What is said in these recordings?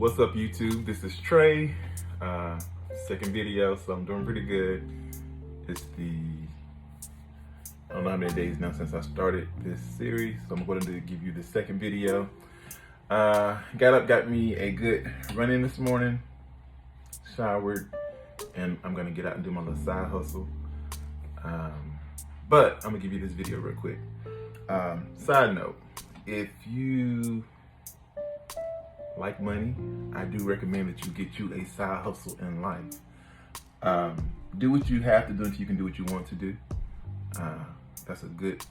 What's up, YouTube? This is Trey. Second video, so I'm doing pretty good. It's I don't know how many days now since I started this series, so I'm going to give you the second video. Got up, got me a good run in this morning, showered, and I'm going to get out and do my little side hustle. But I'm going to give you this video real quick. Side note, if you like money, I do recommend that you get you a side hustle in life. Do what you have to do until you can do what you want to do. That's a good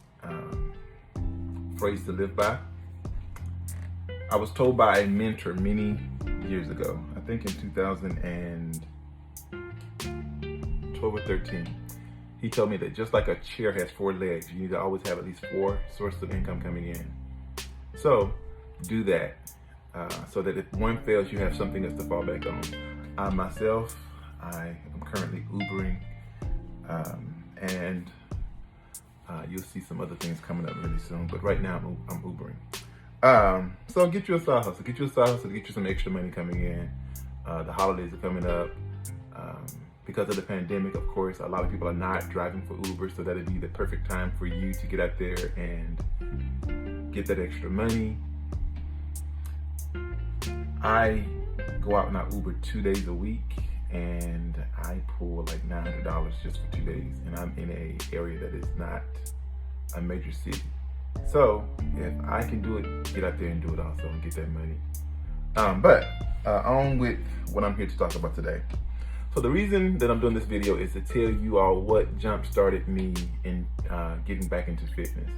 phrase to live by. I was told by a mentor many years ago, I think in 2012 or 13, he told me that just like a chair has 4 legs, you need to always have at least 4 sources of income coming in. So do that. So that if one fails, you have something else to fall back on. I am currently Ubering, and you'll see some other things coming up really soon. But right now, I'm Ubering. So get you a side hustle. Get you a side hustle to get you some extra money coming in. The holidays are coming up. Because of the pandemic, of course, a lot of people are not driving for Uber, so that'd be the perfect time for you to get out there and get that extra money. I go out and I Uber 2 days a week, and I pull like $900 just for 2 days, and I'm in an area that is not a major city. So if I can do it, get out there and do it also and get that money. But on with what I'm here to talk about today. So the reason that I'm doing this video is to tell you all what jump started me in getting back into fitness.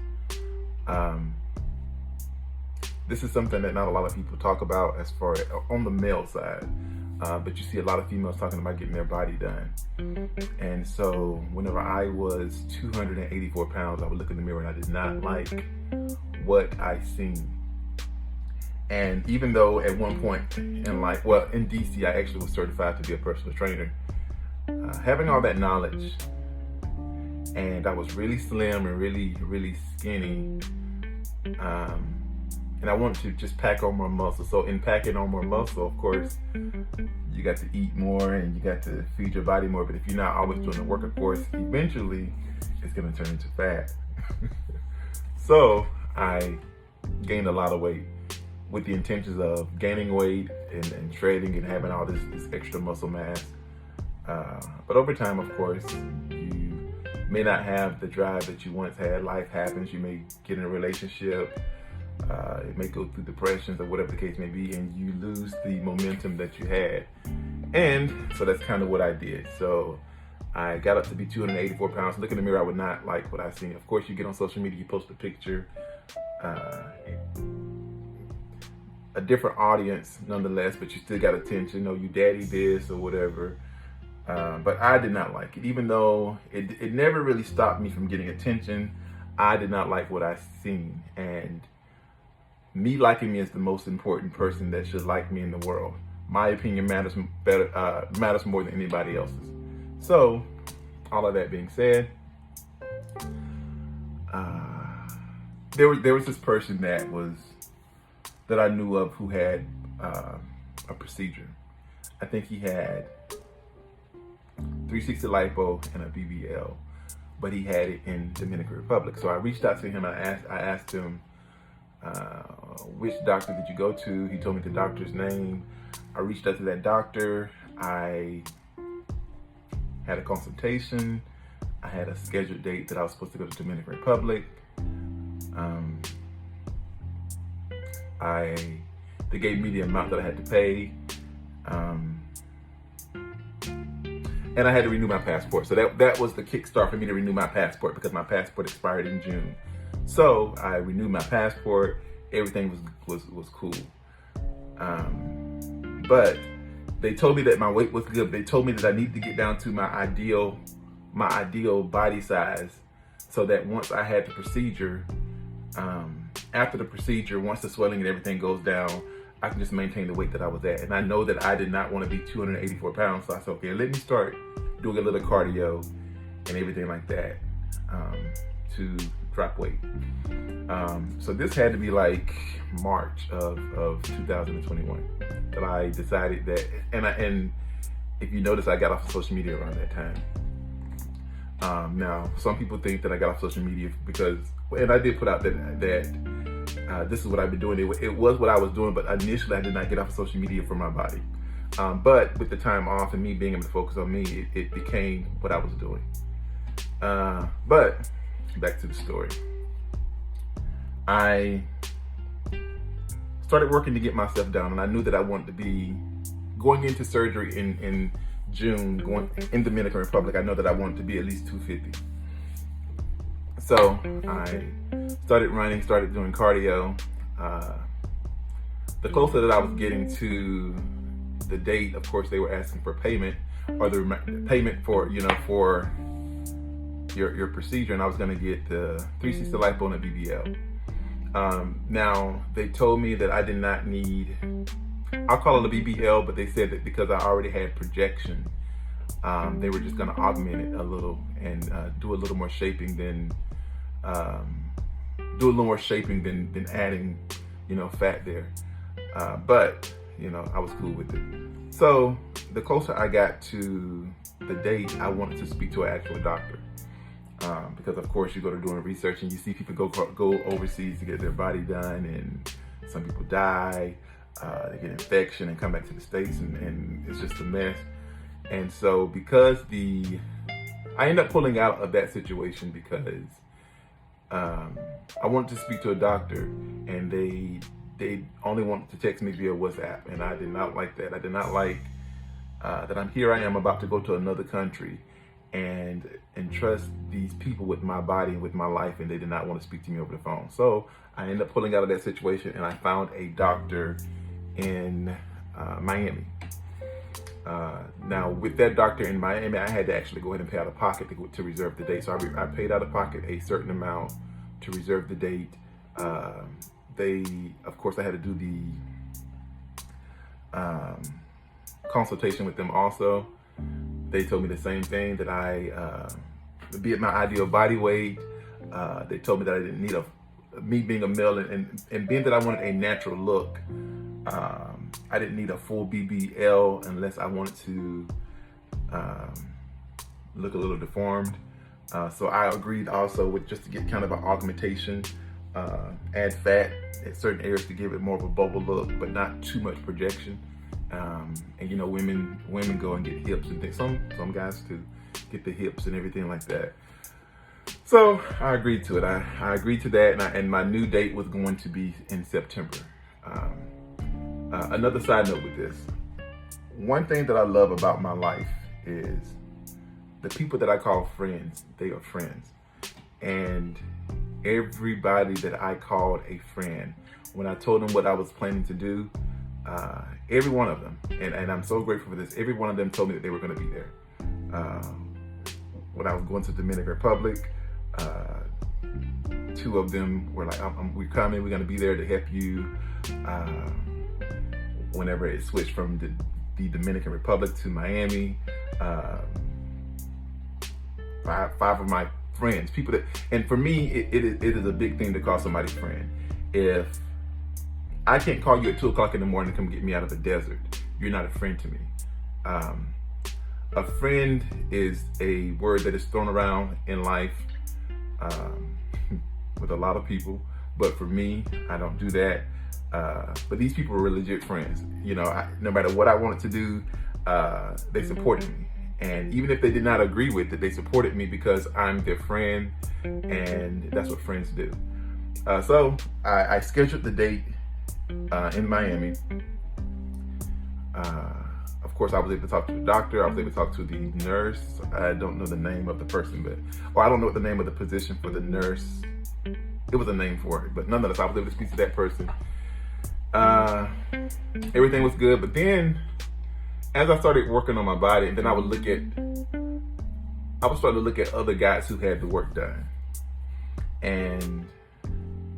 This is something that not a lot of people talk about as far as on the male side, but you see a lot of females talking about getting their body done. And so whenever I was 284 pounds, I would look in the mirror and I did not like what I seen. And even though at one point in life, well, in DC, I actually was certified to be a personal trainer, having all that knowledge, and I was really slim and really skinny, and I wanted to just pack on more muscle. So in packing on more muscle, of course, you got to eat more and you got to feed your body more. But if you're not always doing the work, of course, eventually it's going to turn into fat. So I gained a lot of weight with the intentions of gaining weight and shredding and having all this extra muscle mass. But over time, of course, you may not have the drive that you once had. Life happens. You may get in a relationship. It may go through depressions or whatever the case may be, and you lose the momentum that you had. And so that's kind of what I did. So I got up to be 284 pounds. Look in the mirror, I would not like what I seen. Of course, you get on social media, you post a picture. A different audience nonetheless, but you still got attention. You know, you daddy this or whatever. But I did not like it. Even though it never really stopped me from getting attention, I did not like what I seen. And me liking me is the most important person that should like me in the world. My opinion matters more than anybody else's. So, all of that being said, there was this person that I knew of who had a procedure. I think he had 360 lipo and a BBL, but he had it in Dominican Republic. So I reached out to him and I asked him, which doctor did you go to? He told me the doctor's name. I reached out to that doctor. I had a consultation. I had a scheduled date that I was supposed to go to Dominican Republic. They gave me the amount that I had to pay. And I had to renew my passport. So that was the kickstart for me to renew my passport, because my passport expired in June. So I renewed my passport. Everything was cool. But they told me that my weight was good. They told me that I needed to get down to my ideal body size, so that once I had the procedure, after the procedure, once the swelling and everything goes down, I can just maintain the weight that I was at. And I know that I did not want to be 284 pounds. So I said, okay, let me start doing a little cardio and everything like that, to drop weight. So this had to be like March of 2021 that I decided that, and if you notice, I got off of social media around that time. Now, some people think that I got off social media because, and I did put out that this is what I've been doing. It was what I was doing, but initially I did not get off of social media for my body. But with the time off and me being able to focus on me, it became what I was doing. But back to the story. I started working to get myself down, and I knew that I wanted to be going into surgery in June, going in Dominican Republic. I know that I wanted to be at least 250. So I started running, started doing cardio. The closer that I was getting to the date, of course, they were asking for payment, or the payment for, for your procedure, and I was going to get the 360 lipo and a BBL. Now, they told me that I did not need, I'll call it a BBL, but they said that because I already had projection, they were just going to augment it a little and do a little more shaping than adding, fat there. But I was cool with it. So the closer I got to the date, I wanted to speak to an actual doctor. Because of course you go to doing research and you see people go overseas to get their body done, and some people die, they get infection and come back to the States, and it's just a mess. And so because I ended up pulling out of that situation because I wanted to speak to a doctor, and they only wanted to text me via WhatsApp, and I did not like that. I did not like that I am about to go to another country and entrust these people with my body and with my life, and they did not want to speak to me over the phone. So I ended up pulling out of that situation, and I found a doctor in Miami. Now, with that doctor in Miami, I had to actually go ahead and pay out of pocket to reserve the date. So I paid out of pocket a certain amount to reserve the date. Of course, I had to do the consultation with them also. They told me the same thing, that I be at my ideal body weight. They told me that I didn't need me being a male and being that I wanted a natural look. I didn't need a full BBL unless I wanted to look a little deformed. So I agreed also with just to get kind of an augmentation, add fat at certain areas to give it more of a bubble look, but not too much projection. And women go and get hips and things. Some guys too get the hips and everything like that. So I agreed to it. I agreed to that, and my new date was going to be in September. Another side note with this, one thing that I love about my life is the people that I call friends, they are friends. And everybody that I called a friend, when I told them what I was planning to do, every one of them, and I'm so grateful for this, every one of them told me that they were going to be there. When I was going to Dominican Republic, two of them were like, we're coming, we're going to be there to help you whenever it switched from the Dominican Republic to Miami. Five of my friends, people that, and for me, it is a big thing to call somebody friend. If I can't call you at 2 o'clock in the morning to come get me out of the desert, you're not a friend to me. A friend is a word that is thrown around in life with a lot of people, but for me, I don't do that. But these people were legit friends. No matter what I wanted to do, they supported me. And even if they did not agree with it, they supported me because I'm their friend, and that's what friends do. So I scheduled the date in Miami. Of course, I was able to talk to the doctor. I was able to talk to the nurse. I don't know the name of the person, I don't know what the name of the position for the nurse. It was a name for it, but nonetheless, I was able to speak to that person. Everything was good, but then as I started working on my body, and then I would start to look at other guys who had the work done, and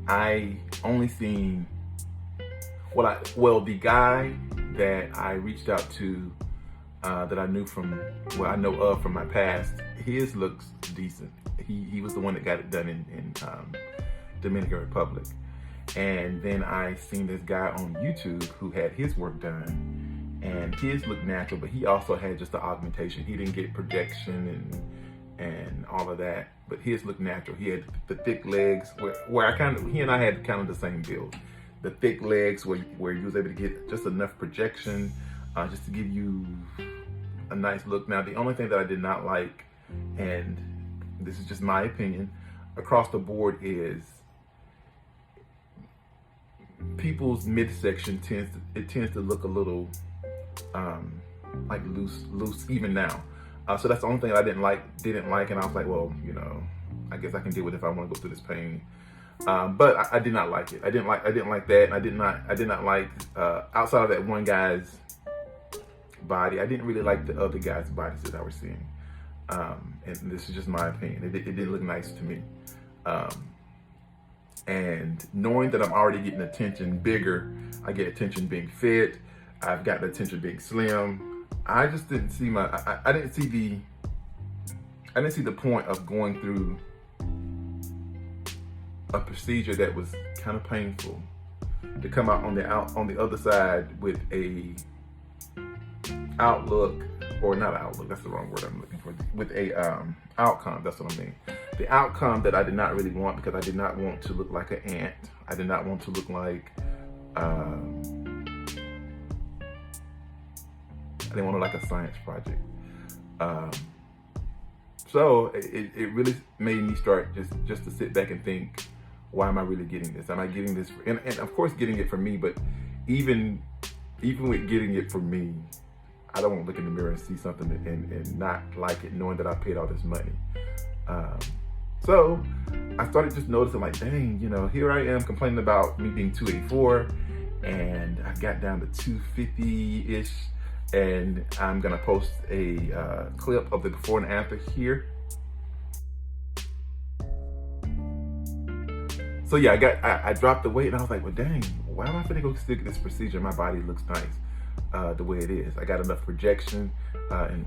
I only seen the guy that I reached out to, that I know of from my past, his looks much decent. He was the one that got it done in Dominican Republic. And then I seen this guy on YouTube who had his work done, and his looked natural, but he also had just the augmentation. He didn't get projection and all of that, but his looked natural. He had the thick legs where he and I had kind of the same build. The thick legs where you was able to get just enough projection, just to give you a nice look. Now, the only thing that I did not like, and this is just my opinion, across the board, is people's midsection tends to look a little like loose even now. So that's the only thing I didn't like, and I was like, well, you know, I guess I can deal with it if I want to go through this pain. But I did not like it. I didn't like that, and I did not like outside of that one guy's body, I didn't really like the other guys' bodies that I was seeing. And this is just my opinion. It didn't look nice to me. And knowing that I'm already getting attention bigger, I get attention being fit, I've got the attention being slim. I just didn't see I didn't see the point of going through a procedure that was kind of painful to come out on the other side with a outlook, or not outlook, that's the wrong word I'm looking for, with a outcome, that's what I mean. The outcome that I did not really want, because I did not want to look like an ant. I did not want to look like, I didn't want to look like a science project. So it really made me start just to sit back and think, why am I really getting this? Am I getting this, and of course getting it for me, but even with getting it for me, I don't want to look in the mirror and see something and not like it, knowing that I paid all this money. So I started just noticing, like, dang, you know, here I am complaining about me being 284, and I've got down to 250-ish, and I'm gonna post a clip of the before and after here. So yeah, I dropped the weight, and I was like, well, dang, why am I finna go stick this procedure? My body looks nice the way it is. I got enough projection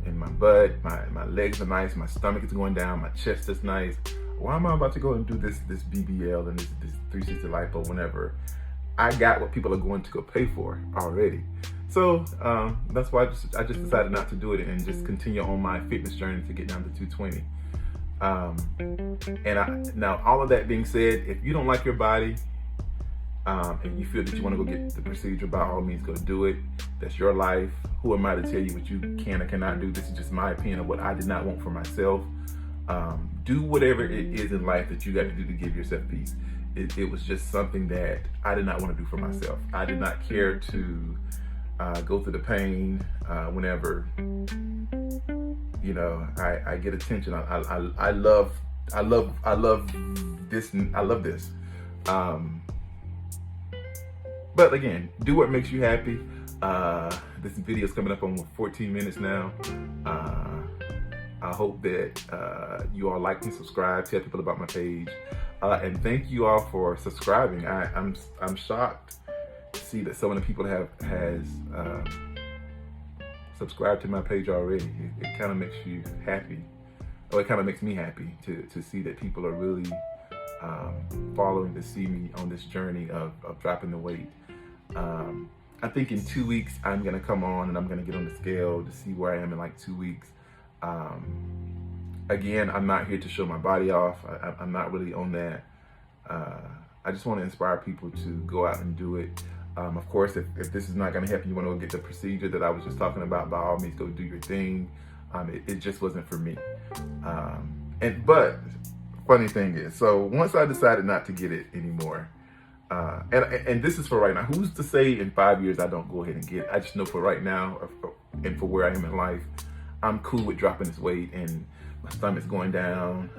in my butt, my legs are nice, my stomach is going down, my chest is nice. Why am I about to go and do this BBL and this 360 lipo whenever I got what people are going to go pay for already? So that's why I just decided not to do it and just continue on my fitness journey to get down to 220. Now, all of that being said, if you don't like your body and you feel that you want to go get the procedure, by all means, go do it. That's your life. Who am I to tell you what you can or cannot do? This is just my opinion of what I did not want for myself. Do whatever it is in life that you got to do to give yourself peace. It was just something that I did not want to do for myself. I did not care to go through the pain whenever, you know, I get attention. I love this. I love this. But again, do what makes you happy. This video is coming up on 14 minutes now. I hope that you all like and subscribe, tell people about my page, and thank you all for subscribing. I'm shocked to see that so many people has subscribed to my page already. It kind of makes you happy, or it kind of makes me happy to see that people are really following to see me on this journey of dropping the weight. I think in 2 weeks I'm gonna come on and I'm gonna get on the scale to see where I am in like 2 weeks. Again, I'm not here to show my body off. I'm not really on that. I just want to inspire people to go out and do it. Of course, if this is not going to help you, want to go get the procedure that I was just talking about, by all means, go do your thing. It just wasn't for me. But funny thing is, so once I decided not to get it anymore, and this is for right now. Who's to say in 5 years I don't go ahead and get it? I just know for right now, and for where I am in life, I'm cool with dropping this weight, and my stomach's going down.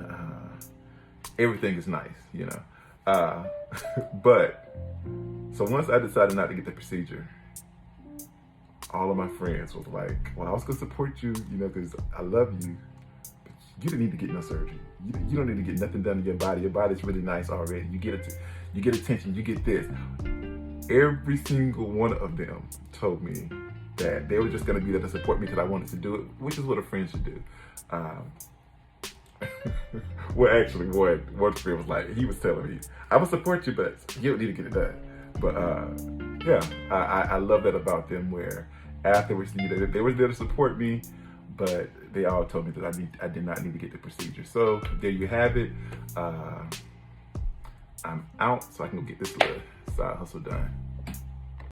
Everything is nice, you know. But so once I decided not to get the procedure, all of my friends was like, well, I was gonna support you, you know, because I love you, but you didn't need to get no surgery. You don't need to get nothing done to your body. Your body's really nice already. You get attention, you get this. Every single one of them told me that they were just gonna be there to support me because I wanted to do it, which is what a friend should do. Well, actually, one friend was like, he was telling me, I will support you, but you don't need to get it done. But yeah, I love that about them, where afterwards, they were there to support me, but they all told me that I did not need to get the procedure. So there you have it. I'm out, so I can go get this little side hustle done.